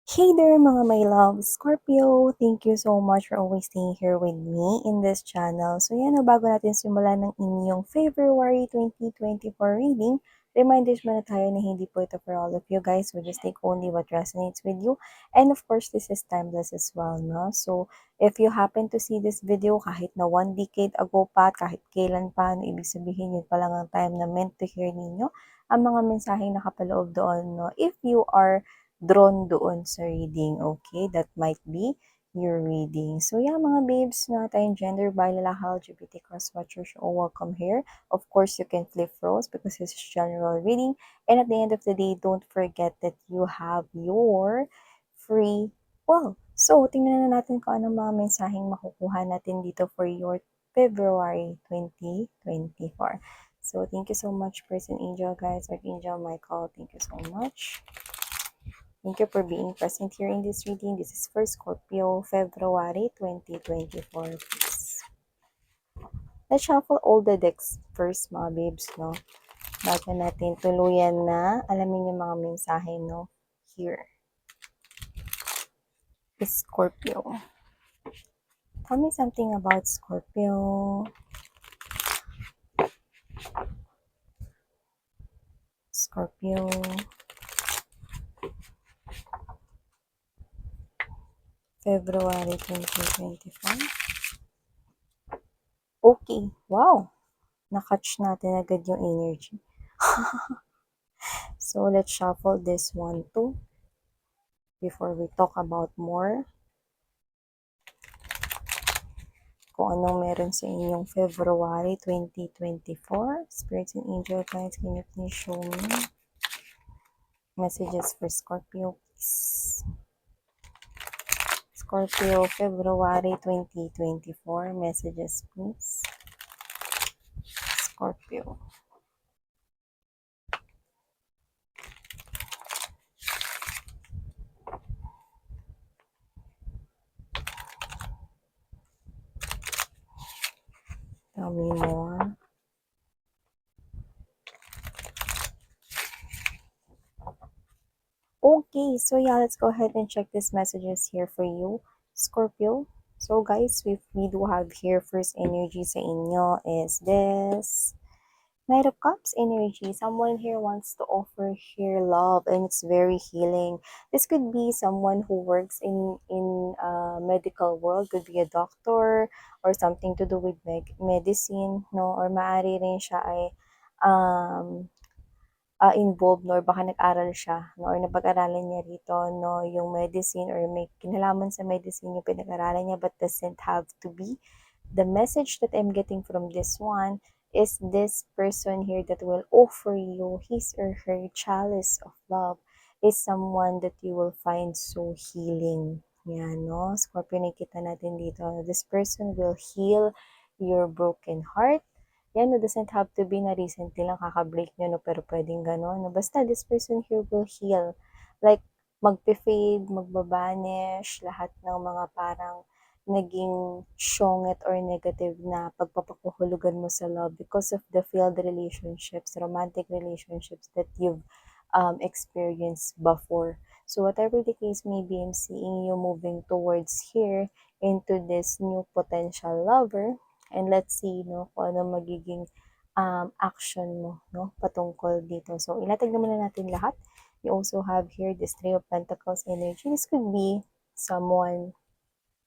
Hey there mga my love, Scorpio! Thank you so much for always staying here with me in this channel. So yan, bago natin simulan ng inyong February 2024 reading, reminders muna tayo na hindi po ito for all of you guys. We just take only what resonates with you. And of course, this is timeless as well, no? So if you happen to see this video kahit na 1 decade ago pa, kahit kailan pa, no, ibig sabihin yun pa lang ang time na meant to hear ninyo ang mga mensaheng nakapaloob doon, no? If you are drawn doon sa reading, okay? That might be your reading. So yeah, mga babes na tayong gender, bi, lalaki, LGBT cross-watchers, you're all welcome here. Of course, you can flip roles because this is general reading. And at the end of the day, don't forget that you have your free will. So, tingnan na natin kung anong mga mensaheng makukuha natin dito for your February 2024. So, thank you so much, Person Angel, guys. Archangel Michael, thank you so much. Thank you for being present here in this reading. This is for Scorpio, February 2024. Please. Let's shuffle all the decks first, mga babes, no? Bago natin tuluyan na alamin yung mga mensahe, no? Here is Scorpio. Tell me something about Scorpio. Scorpio. February 2025. Okay. Wow. Nakatch natin agad yung energy. So, let's shuffle this one too before we talk about more. Kung anong meron sa inyong February 2024. Spirits and angel guides, can you please show me messages for Scorpio, please? Scorpio, February 2024. Messages, please. Scorpio. Tell me more. Okay, so yeah, let's go ahead and check these messages here for you, Scorpio. So guys, we do have here first energy sa inyo is this Knight of Cups energy. Someone here wants to offer here love and it's very healing. This could be someone who works in medical world, could be a doctor or something to do with medicine, no? Or maaari rin siya ay involved, no? Or baka nag-aral siya, no? Or napag-aralan niya rito, no? Yung medicine or may kinalaman sa medicine yung pinag-aralan niya but doesn't have to be. The message that I'm getting from this one is this person here that will offer you his or her chalice of love is someone that you will find so healing. Yan, no? Scorpio, nakita natin dito. This person will heal your broken heart. Yan, no, doesn't have to be na recently lang kaka-break nyo, no, pero pwedeng gano'n. No? Basta, this person here will heal. Like, magpe-fade, magbabanish, lahat ng mga parang naging syonget or negative na pagpapakuhulugan mo sa love because of the failed relationships, romantic relationships that you've experienced before. So whatever the case may be, I'm seeing you moving towards here into this new potential lover. And let's see, no, kung ano magiging action mo, no, patungkol dito. So, ilatag naman na natin lahat. You also have here this Three of Pentacles energy. This could be someone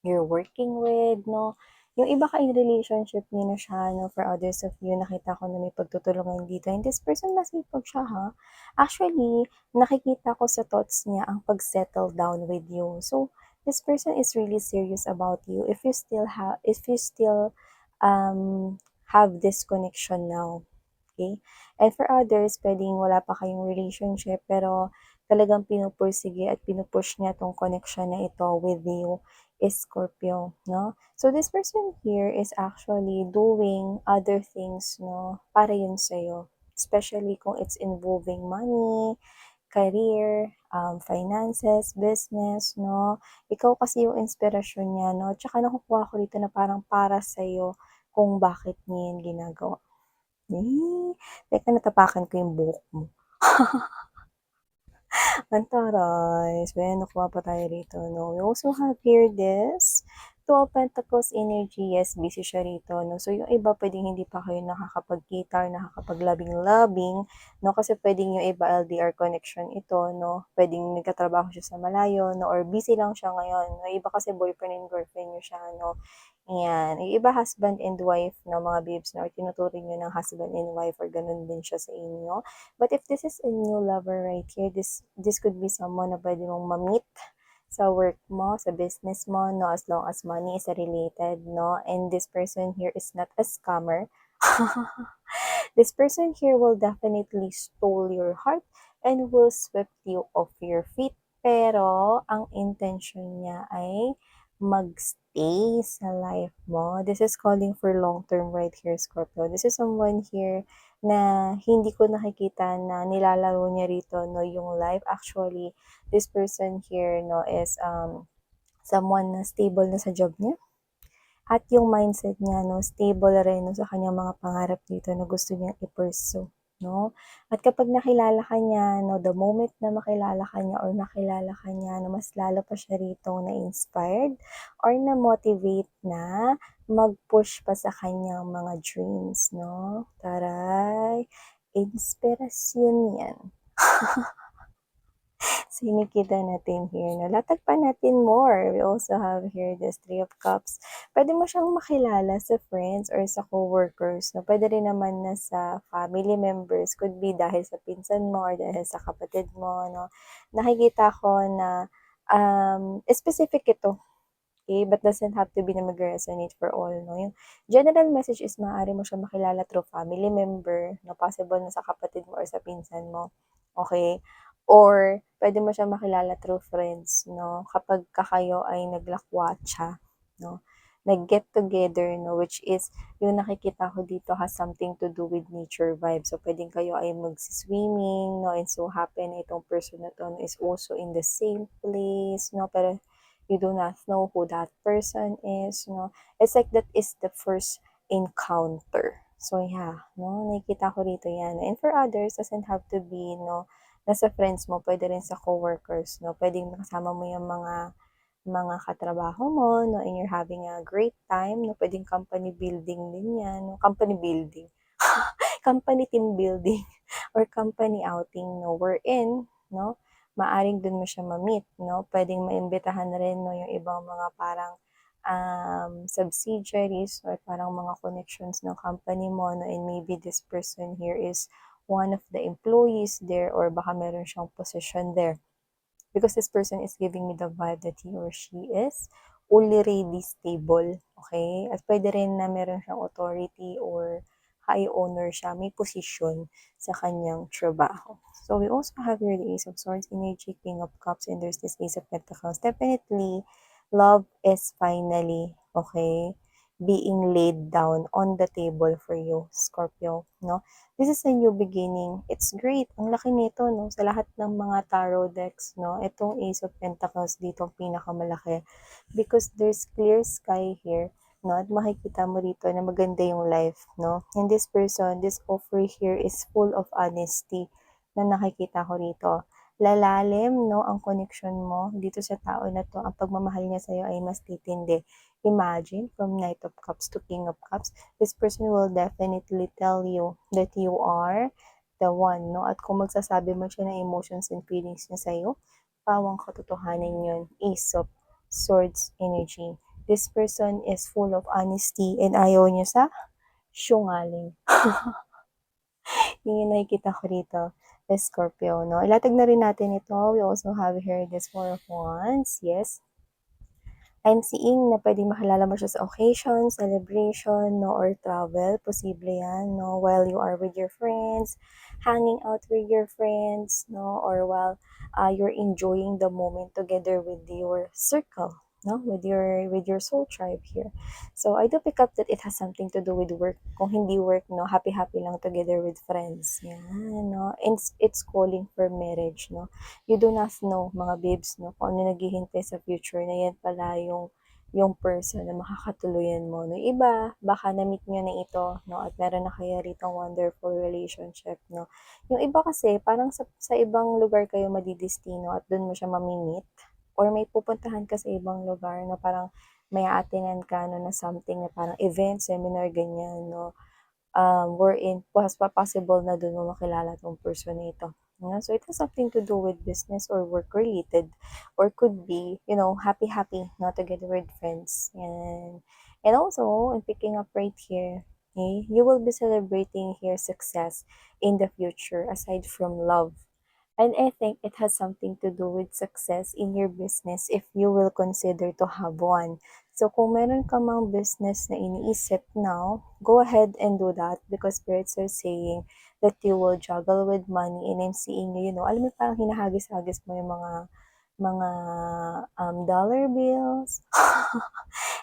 you're working with, no? Yung iba ka in relationship niyo na siya, no? For others of you, nakita ko na may pagtutulungan dito. And this person, masipag siya, ha? Actually, nakikita ko sa thoughts niya ang pag-settle down with you. So, this person is really serious about you. If you still have this connection now, okay? And for others, pwedeng wala pa kayong relationship, pero talagang pinupursige at pinupush niya tong connection na ito with you is Scorpio, no? So this person here is actually doing other things, no? Para yun sa'yo. Especially kung it's involving money, career, finances, business, no? Ikaw kasi yung inspirasyon niya, no? Tsaka nakukuha ko rito na parang para sa'yo kung bakit niya yan ginagawa. Teka, natapakan ko yung buhok mo. Ang taray. So, ayan, nakuha pa tayo rito, no? We also have here this Two of Pentacles energy. Yes, busy siya rito, no? So, yung iba, pwedeng hindi pa kayo nakakapagkita or nakakapaglabing-labing, no? Kasi pwedeng yung iba LDR connection ito, no? Pwedeng nagkatrabaho siya sa malayo, no? Or busy lang siya ngayon, no? Iba kasi boyfriend and girlfriend niyo siya, no? Ayan. Yung iba husband and wife, no? Mga babes, no? Or tinuturing nyo ng husband and wife or ganun din siya sa inyo. But if this is a new lover right here, this could be someone na pwede mong ma-meet sa work mo, sa business mo, no, as long as money is related, no, and this person here is not a scammer. This person here will definitely stole your heart and will sweep you off your feet. Pero, ang intention niya ay magstay sa life mo. This is calling for long-term right here, Scorpio. This is someone here na hindi ko nakikita na nilalaro niya rito, no, yung life. Actually, this person here, no, is someone na stable na sa job niya. At yung mindset niya, no, stable rin, no, sa kanyang mga pangarap dito na gusto niyang i-pursue, no? At kapag nakilala ka niya, no, the moment na makilala ka niya or nakilala ka niya, no, mas lalo pa siya rito na-inspired or na-motivate na mag-push pa sa kanyang mga dreams, no? Taray! Inspirasyon yan. Sinikita natin here, no? Latag pa natin more. We also have here this Three of Cups. Pwede mo siyang makilala sa friends or sa co-workers, no? Pwede rin naman na sa family members. Could be dahil sa pinsan mo or dahil sa kapatid mo, no? Nakikita ko na specific ito. Okay, but doesn't have to be na mag-resonate for all, no? Yung general message is maaari mo siya makilala through family member, no? Possible na sa kapatid mo or sa pinsan mo, okay? Or pwede mo siya makilala through friends, no? Kapag kayo ay naglakwatsa, no? Nag-get together, no? Which is, yung nakikita ko dito has something to do with nature vibe. So, pwedeng kayo ay mag-swimming, no? And so happen na itong person na to is also in the same place, no? Pero you do not know who that person is, no? It's like that is the first encounter. So, yeah, no? Nakikita ko rito yan. And for others, doesn't have to be, no? Nasa friends mo, pwede rin sa coworkers, no? Pwedeng makasama mo yung mga katrabaho mo, no? And you're having a great time, no? Pwedeng company building din yan, no? Company building. Company team building or company outing, no? We're in, no? Maaring dun mo siya ma-meet, no? Pwedeng maimbitahan na rin, no, yung ibang mga parang subsidiaries or parang mga connections ng company mo, no? And maybe this person here is one of the employees there or baka meron siyang position there. Because this person is giving me the vibe that he or she is already stable, okay? At pwede rin na meron siyang authority or high owner siya, may position sa kanyang trabaho. So we also have here the Ace of Swords energy, King of Cups, and there's this Ace of Pentacles. Definitely, love is finally, okay, being laid down on the table for you, Scorpio, no? This is a new beginning. It's great. Ang laki nito, no? Sa lahat ng mga tarot decks, no? Itong Ace of Pentacles dito ang pinakamalaki. Because there's clear sky here, no? At makikita mo rito na maganda yung life, no? And this person, this offer here is full of honesty na nakikita ko rito. Lalalim, no? Ang connection mo dito sa tao na to. Ang pagmamahal niya sa'yo ay mas titindi. Imagine, from Knight of Cups to King of Cups, this person will definitely tell you that you are the one, no? At kung magsasabi mo siya ng emotions and feelings niya sa'yo, pawang katotohanan yun. Ace of Swords energy. This person is full of honesty and ayaw niya sa syungaling. Yun yung nakikita ko rito, Scorpio, no? Ilatag na rin natin ito. We also have here this Four of Wands. Yes, I'm seeing na pwedeng makilala mo siya sa occasion, celebration, no, or travel. Posible yan, no, while you are with your friends, hanging out with your friends, no, or while you're enjoying the moment together with your circle, no, with your soul tribe here. So I do pick up that it has something to do with work. Kung hindi work, no, happy-happy lang together with friends. Yan, no, and it's calling for marriage, no. You do not know, mga babes, no, kung ano naghihintay sa future na yan pala yung yung person na makakatuluyan mo. No, iba, baka na-meet nyo na ito, no, at meron na kayo rito wonderful relationship, no. Yung iba kasi, parang sa ibang lugar kayo madidestino at doon mo siya mamimit, or may pupuntahan ka sa ibang lugar na parang may aatinan ka, no, na something na parang event, seminar, ganyan, no, wherein possible na doon mo makilala tong person na ito. So it has something to do with business or work related, or could be, happy, not together with friends. And also, in picking up right here, okay, you will be celebrating here success in the future aside from love. And I think it has something to do with success in your business if you will consider to have one. So kung meron ka mang business na iniisip now, go ahead and do that because spirits are saying that you will juggle with money, and I'm seeing you, alam mo parang hinahagis-hagis mo yung mga dollar bills.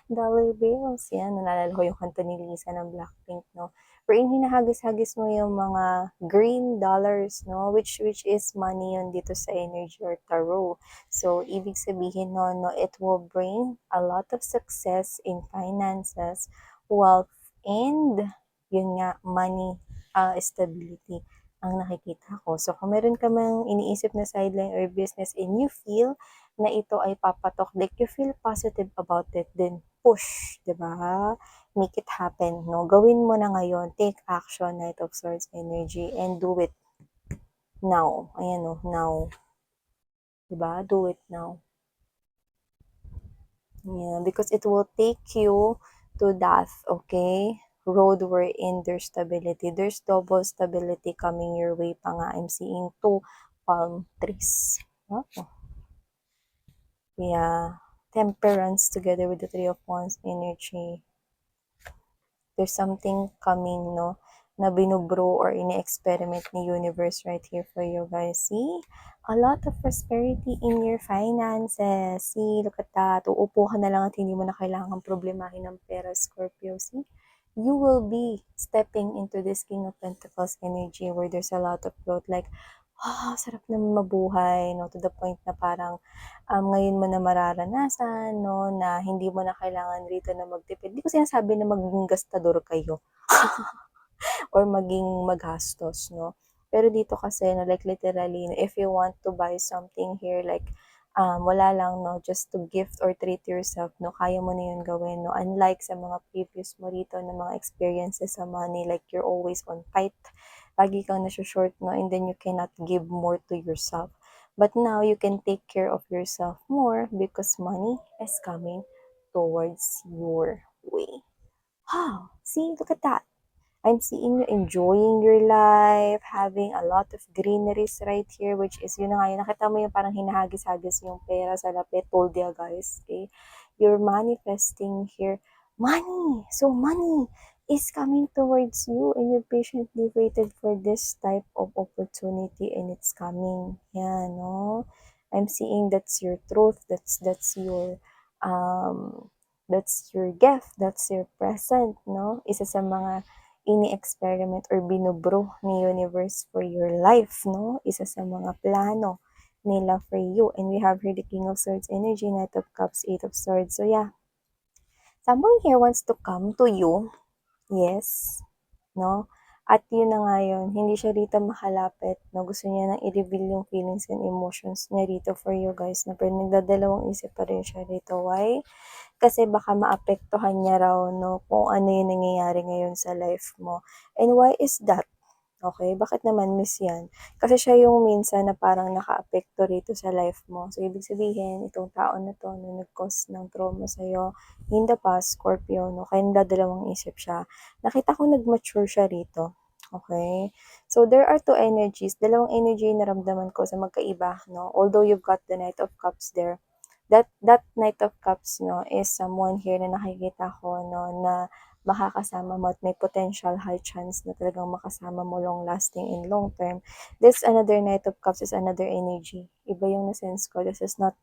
Dollar bills, yan, naalala ko yung kanta ni Lisa ng Blackpink, no? Wherein hinahagis-hagis mo yung mga green dollars, no? Which is money yun dito sa energy or tarot. So, ibig sabihin no, it will bring a lot of success in finances, wealth, and yun nga, money, stability ang nakikita ko. So, kung meron ka mang iniisip na sideline or business and you feel na ito ay papatok, like you feel positive about it, then push, 'di ba? Make it happen, no? Gawin mo na ngayon, take action, Knight of Swords energy, and do it now. Ayan, no, now. 'Di ba? Do it now. Yeah, because it will take you to that, okay? Road wherein there's stability. There's double stability coming your way pa nga. I'm seeing 2 palm trees. Oh. Yeah. Temperance together with the Three of Wands energy. There's something coming, no, na binubro or ini-experiment ni universe right here for you guys. See? A lot of prosperity in your finances. See? Look at that. Uupo ka na lang at hindi mo na kailangan problemahin ng pera, Scorpio. See? You will be stepping into this King of Pentacles energy where there's a lot of growth. Like, sarap na mabuhay, no? To the point na parang ngayon mo na mararanasan, no, na hindi mo na kailangan rito na magtipid. Hindi ko sinasabi na maging gastador kayo or maging magastos, no. Pero dito kasi, no, like literally, if you want to buy something here, like, wala lang, no, just to gift or treat yourself, no, kaya mo na yun gawin, no. Unlike sa mga previous mo rito na mga experiences sa money, like you're always on tight, lagi kang nasa-short, no, and then you cannot give more to yourself. But now you can take care of yourself more because money is coming towards your way. Wow, see, look at that. I'm seeing you enjoying your life, having a lot of greeneries right here, which is, yun na nga, yun, nakita mo yung parang hinahagis-hagis yung pera sa lapit, told ya guys, okay? You're manifesting here money. So money is coming towards you and you patiently waited for this type of opportunity and it's coming. Yeah, no? I'm seeing that's your truth, that's your gift, that's your present, no? Isa sa mga ini-experiment or binubro ni universe for your life, no? Isa sa mga plano nila for you. And we have here the King of Swords energy, Knight of Cups, Eight of Swords. So yeah, someone here wants to come to you. Yes, no? At yun na nga yun, hindi siya rito makalapit, no? Gusto niya nang i-reveal yung feelings and emotions niya rito for you guys, na pero nagdadalawang isip pa rin siya rito. Why? Kasi baka maapektuhan niya raw, no, kung ano yung nangyayari ngayon sa life mo. And why is that? Okay, bakit naman miss yan? Kasi siya yung minsan na parang nakaapekto rito sa life mo. So, ibig sabihin, itong tao na to na nag-cause ng trauma sa'yo in the past, Scorpio, no, kaya nadadalawang isip siya. Nakita ko nag-mature siya rito. Okay? So, there are two energies. Dalawang energy na naramdaman ko sa magkaiba, no? Although you've got the Knight of Cups there, that Knight of Cups, no, is someone here na nakikita ko, no, na makakasama mo at may potential high chance na talagang makasama mo long lasting and long term. This another Knight of Cups is another energy. Iba yung na-sense ko. This is not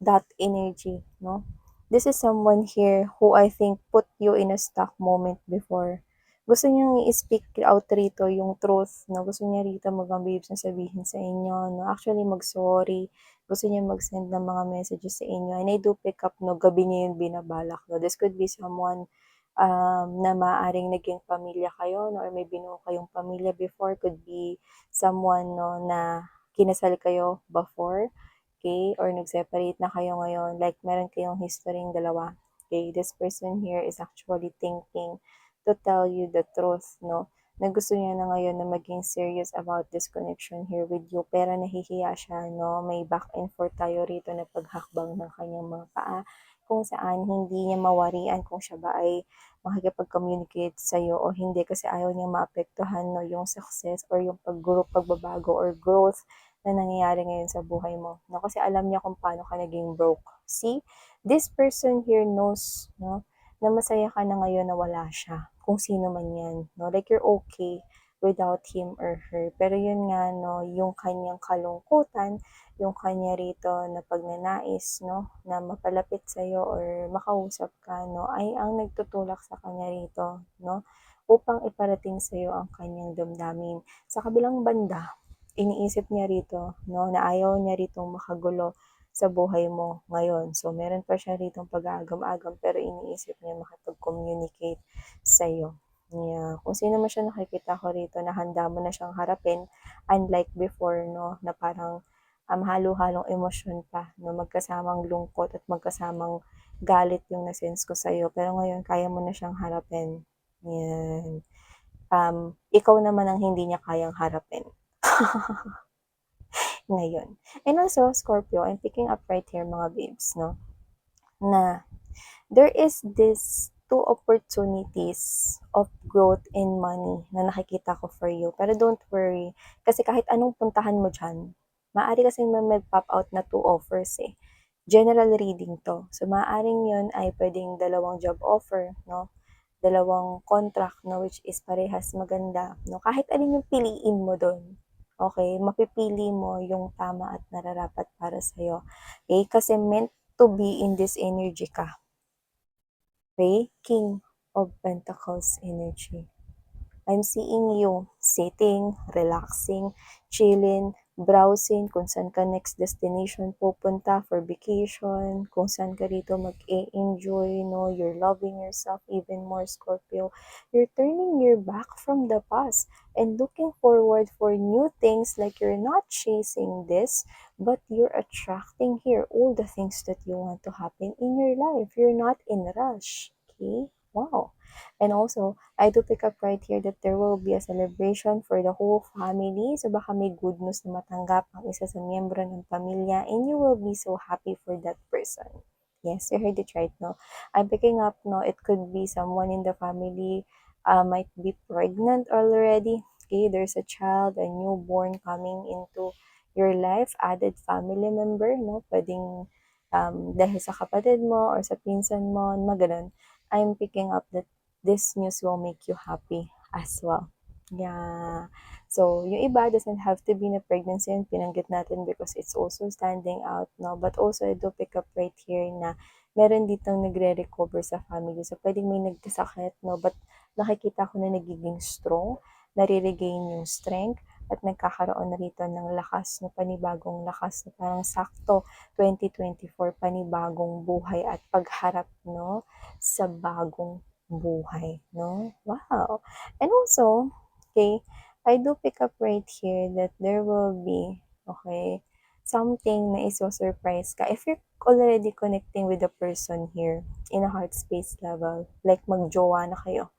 that energy, no? This is someone here who I think put you in a stuck moment before. Gusto niyang i-speak out rito yung truth, no? Gusto niya rito magbang babes na sabihin sa inyo, no? Actually, mag-sorry, gusto niya mag-send ng mga messages sa inyo, and I do pick up, no, gabi niya yung binabalak, no. This could be someone, na maaaring naging pamilya kayo, no, or may binuo kayong pamilya before, could be someone, no, na kinasal kayo before, okay, or nag-separate na kayo ngayon, like meron kayong history dalawa, okay. This person here is actually thinking to tell you the truth, no, na gusto niya na ngayon na maging serious about this connection here with you, pero nahihiya siya, no, may back and forth tayo rito na paghakbang ng kanyang mga paa, kung saan hindi niya mawarian kung siya ba ay makikipag-communicate sa'yo o hindi, kasi ayaw niya maapektuhan, no, yung success or yung pagbabago or growth na nangyayari ngayon sa buhay mo, no, kasi alam niya kung paano ka naging broke. See, this person here knows, no, na masaya ka na ngayon na wala siya, kung sino man yan, no, like you're okay without him or her, pero yun nga, no, yung kanyang kalungkutan, yung kanya rito na pagnanais, no, na mapalapit sa'yo or makausap ka, no, ay ang nagtutulak sa kanya rito, no, upang iparating sa'yo ang kanyang damdamin. Sa kabilang banda, iniisip niya rito, no, na ayaw niya rito makagulo sa buhay mo ngayon. So, meron pa siya ritong pag-aagam-agam, pero iniisip niya makipag-communicate sa'yo. Yeah. Kung sino man siya, nakikita ko rito na handa mo na siyang harapin, unlike before, no, na parang halo-halong emosyon pa, no, magkasamang lungkot at magkasamang galit yung nasense ko sa'yo. Pero ngayon, kaya mo na siyang harapin. Yan. Ikaw naman ang hindi niya kayang harapin. Ngayon. And also, Scorpio, I'm picking up right here, mga babes, no, na there is this two opportunities of growth in money na nakikita ko for you. Pero don't worry, kasi kahit anong puntahan mo dyan, maaari kasi may mag-pop out na two offers eh. General reading to. So, maaaring yun ay pwedeng dalawang job offer, no? Dalawang contract, no? Which is parehas maganda, no? Kahit alin yung piliin mo doon. Okay? Mapipili mo yung tama at nararapat para sa'yo. Okay? Kasi meant to be in this energy ka. Okay? King of Pentacles energy. I'm seeing you sitting, relaxing, chilling, browsing, kung saan ka next destination pupunta for vacation, kung saan ka rito mag-enjoy, no, you're loving yourself even more, Scorpio. You're turning your back from the past and looking forward for new things, like you're not chasing this, but you're attracting here all the things that you want to happen in your life. You're not in rush, okay? Wow. And also, I do pick up right here that there will be a celebration for the whole family. So baka may good news na matanggap ang isa sa miyembro ng pamilya, and you will be so happy for that person. Yes, you heard it right, no? I'm picking up, no, it could be someone in the family might be pregnant already. Okay, there's a child, a newborn coming into your life, added family member, no? Pwedeng dahil sa kapatid mo or sa pinsan mo, maganon. I'm picking up that this news will make you happy as well. Yeah. So, yung iba doesn't have to be na pregnancy, and pinanggit natin because it's also standing out, no? But also, I do pick up right here na meron ditong nagre-recover sa family. So, pwedeng may nagkasakit, no? But nakikita ko na nagiging strong, nare-regain yung strength, at nagkakaroon na rito ng lakas, no, panibagong lakas, na parang sakto 2024, panibagong buhay at pagharap, no, sa bagong buhay, no? Wow. And also, okay, I do pick up right here that there will be, okay, something na iso-surprise ka. If you're already connecting with the person here in a heart space level, like magjowa na kayo,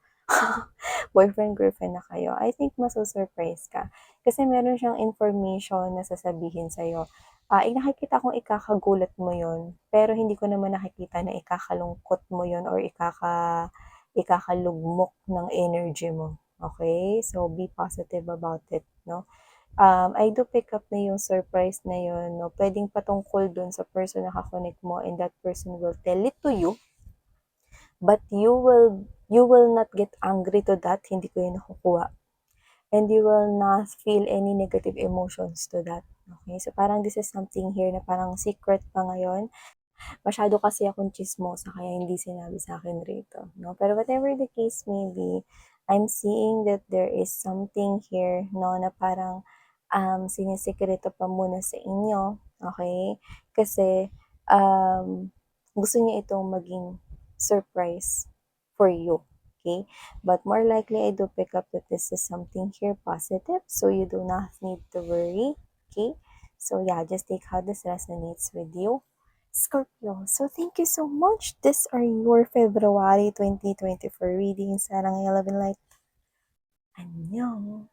boyfriend, girlfriend na kayo, I think maso-surprise ka. Kasi meron siyang information na sasabihin sa'yo. Nakikita kong ikakagulat mo yon, pero hindi ko naman nakikita na ikakalungkot mo yon or ikakalugmok ng energy mo. Okay? So, be positive about it, no? I do pick up na yung surprise na yun, no? Pwedeng patungkol dun sa person na kakonect mo, and that person will tell it to you, but you will not get angry to that. Hindi ko yun nakukuha. And you will not feel any negative emotions to that. Okay? So, parang this is something here na parang secret pa ngayon. Masyado kasi akong chismosa, kaya hindi sinabi sa akin rito, no? Pero whatever the case may be, I'm seeing that there is something here, no, na parang sinisikreto pa muna sa inyo, Okay? Kasi, gusto niya itong maging surprise for you. Okay? But more likely, I do pick up that this is something here positive, so you do not need to worry. Okay? So yeah, just take how this resonates with you. Scorpio. So thank you so much. These are your February 2024 readings. Sarang 11 light. 안녕.